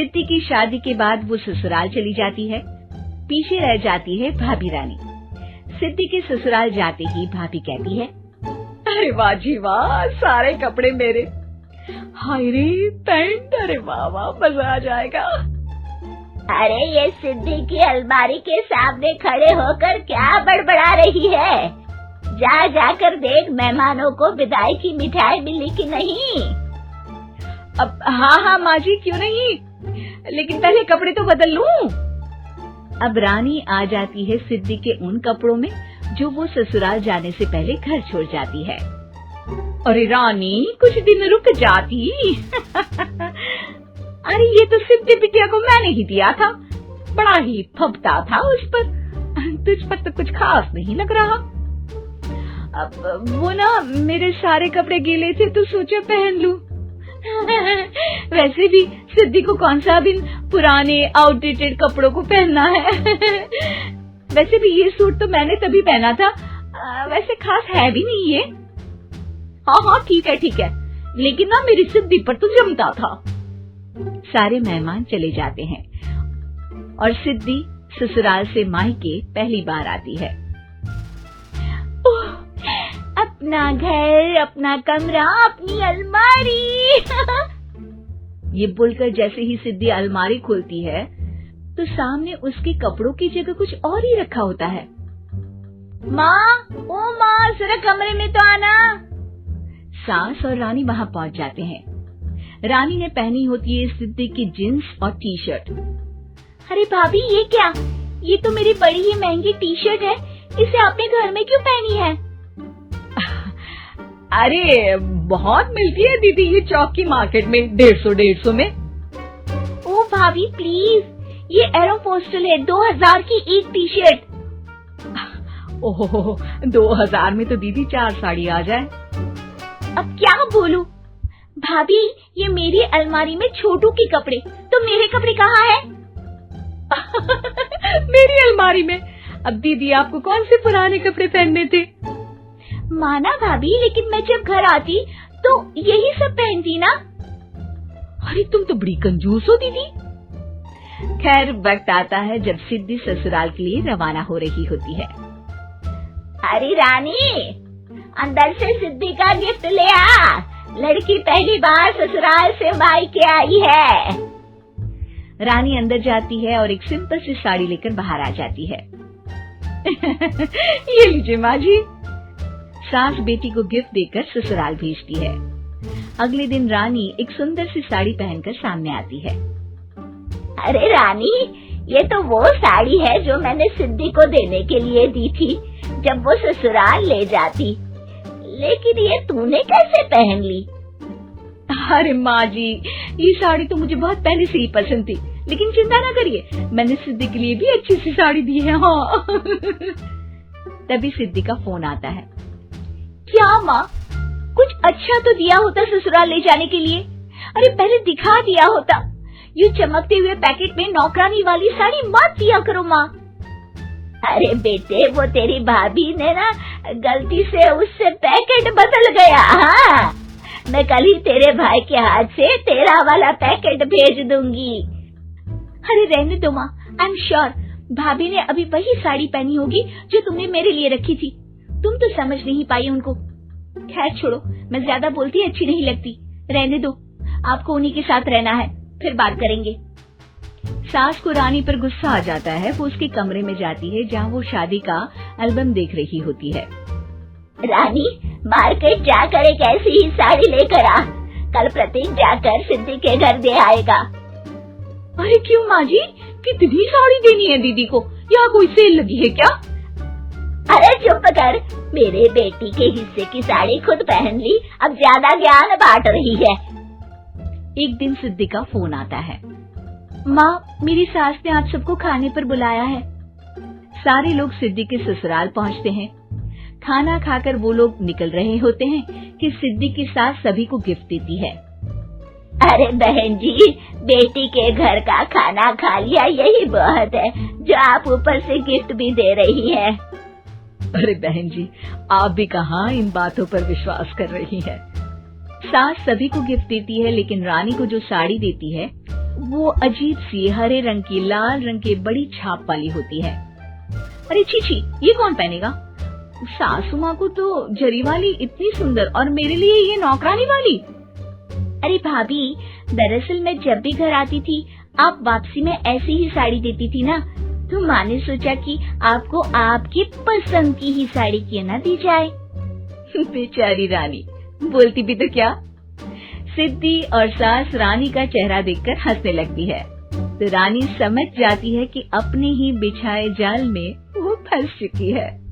सिद्धि की शादी के बाद वो ससुराल चली जाती है। पीछे रह जाती है भाभी रानी। सिद्धि के ससुराल जाते ही भाभी कहती है, अरे वाह जी वाह, सारे कपड़े मेरे। हाय रे पैंट, अरे वाह वाह, मजा आ जाएगा। अरे ये सिद्धि की अलमारी के सामने खड़े होकर क्या बड़बड़ा रही है? जाकर देख मेहमानों को विदाई की मिठाई मिली कि नहीं। अब हाँ माँ जी, क्यों नहीं, लेकिन पहले कपड़े तो बदल लूं। अब रानी आ जाती है सिद्धि के उन कपड़ों में जो वो ससुराल जाने से पहले घर छोड़ जाती है। अरे रानी, कुछ दिन रुक जाती। अरे ये तो सिद्धि बिटिया को मैंने ही दिया था, बड़ा ही फबता था उस पर, तुझ पर तो कुछ खास नहीं लग रहा। अब वो ना मेरे सारे कपड़े गीले थे तो सोचा पहन लूं। वैसे भी सिद्धि को कौन सा दिन पुराने आउटडेटेड कपड़ों को पहनना है। वैसे भी ये सूट तो मैंने तभी पहना था, वैसे खास है भी नहीं ये। हाँ ठीक है, लेकिन ना मेरी सिद्धि पर तो जमता था। सारे मेहमान चले जाते हैं और सिद्धि ससुराल से मायके पहली बार आती है। अपना घर, अपना कमरा, अपनी अलमारी। ये बोलकर जैसे ही सिद्धि अलमारी खोलती है तो सामने उसके कपड़ों की जगह कुछ और ही रखा होता है। माँ, जरा कमरे में तो आना। सास और रानी वहाँ पहुँच जाते हैं। रानी ने पहनी होती है सिद्धि की जींस और टी शर्ट। अरे भाभी, ये क्या? ये तो मेरी बड़ी ही महंगी टी शर्ट है, इसे आपने घर में क्यों पहनी है? अरे बहुत मिलती है दीदी ये चौक की मार्केट में, 150 में। ओ भाभी प्लीज, ये एरोपोस्टल है, 2000 की एक टी शर्ट। ओहो, 2000 में तो दीदी 4 साड़ी आ जाए। अब क्या बोलूं? भाभी, ये मेरी अलमारी में छोटू के कपड़े, तो मेरे कपड़े कहाँ हैं? मेरी अलमारी में? अब दीदी आपको कौन से पुराने कपड़े पहनने थे? माना भाभी, लेकिन मैं जब घर आती तो यही सब पहनती ना। अरे तुम तो बड़ी कंजूस हो दीदी। खैर, वक्त आता है जब सिद्धि ससुराल के लिए रवाना हो रही होती है। अरे रानी, अंदर से सिद्धि का गिफ्ट ले आ, लड़की पहली बार ससुराल से मायके आई है। रानी अंदर जाती है और एक सिंपल सी साड़ी लेकर बाहर आ जाती है। ये लीजिए माँ जी। सास बेटी को गिफ्ट देकर ससुराल भेजती है। अगले दिन रानी एक सुंदर सी साड़ी पहनकर सामने आती है। अरे रानी, ये तो वो साड़ी है जो मैंने सिद्धि को देने के लिए दी थी जब वो ससुराल ले जाती, लेकिन ये तूने कैसे पहन ली? अरे माँ जी, ये साड़ी तो मुझे बहुत पहले से ही पसंद थी, लेकिन चिंता ना करिए, मैंने सिद्धि के लिए भी अच्छी सी साड़ी दी है। हाँ। तभी सिद्धि का फोन आता है। क्या माँ, कुछ अच्छा तो दिया होता ससुराल ले जाने के लिए। अरे पहले दिखा दिया होता। ये चमकते हुए पैकेट में नौकरानी वाली साड़ी मत दिया करो माँ। अरे बेटे, वो तेरी भाभी ने ना गलती से उससे पैकेट बदल गया। हाँ, मैं कल ही तेरे भाई के हाथ से तेरा वाला पैकेट भेज दूंगी। अरे रहने दो माँ, आई एम श्योर भाभी ने अभी वही साड़ी पहनी होगी जो तुमने मेरे लिए रखी थी। तुम तो समझ नहीं पाई उनको। खैर छोड़ो, मैं ज्यादा बोलती अच्छी नहीं लगती, रहने दो, आपको उन्हीं के साथ रहना है, फिर बात करेंगे। सास को रानी पर गुस्सा आ जाता है। वो उसके कमरे में जाती है जहाँ वो शादी का एल्बम देख रही होती है। रानी, मार्केट जाकर एक ऐसी ही साड़ी लेकर आ, कल प्रतीक जाकर सिद्धि के घर दे आएगा। अरे क्यों माँ जी, कितनी साड़ी देनी है दीदी को? यहाँ कोई सेल लगी है क्या? अरे चुप कर, मेरे बेटी के हिस्से की साड़ी खुद पहन ली, अब ज्यादा ज्ञान बांट रही है। एक दिन सिद्धि का फोन आता है। माँ, मेरी सास ने आप सबको खाने पर बुलाया है। सारे लोग सिद्धि के ससुराल पहुँचते हैं। खाना खाकर वो लोग निकल रहे होते हैं कि सिद्धि की सास सभी को गिफ्ट देती है। अरे बहन जी, बेटी के घर का खाना खा लिया, यही बहुत है जो आप ऊपर से गिफ्ट भी दे रही है। अरे बहन जी, आप भी कहाँ इन बातों पर विश्वास कर रही है। सास सभी को गिफ्ट देती है, लेकिन रानी को जो साड़ी देती है वो अजीब सी हरे रंग की लाल रंग के बड़ी छाप वाली होती है। अरे छी, ये कौन पहनेगा? सासू माँ को तो जरी वाली इतनी सुंदर और मेरे लिए ये नौकरानी वाली। अरे भाभी, दरअसल मैं जब भी घर आती थी आप वापसी में ऐसी ही साड़ी देती थी ना, तो माँ ने सोचा कि आपको आपकी पसंद की ही साड़ी क्यों ना दी जाए। बेचारी रानी, बोलती भी तो क्या। सिद्धि और सास रानी का चेहरा देखकर हंसने लगती है, तो रानी समझ जाती है कि अपने ही बिछाए जाल में वो फंस चुकी है।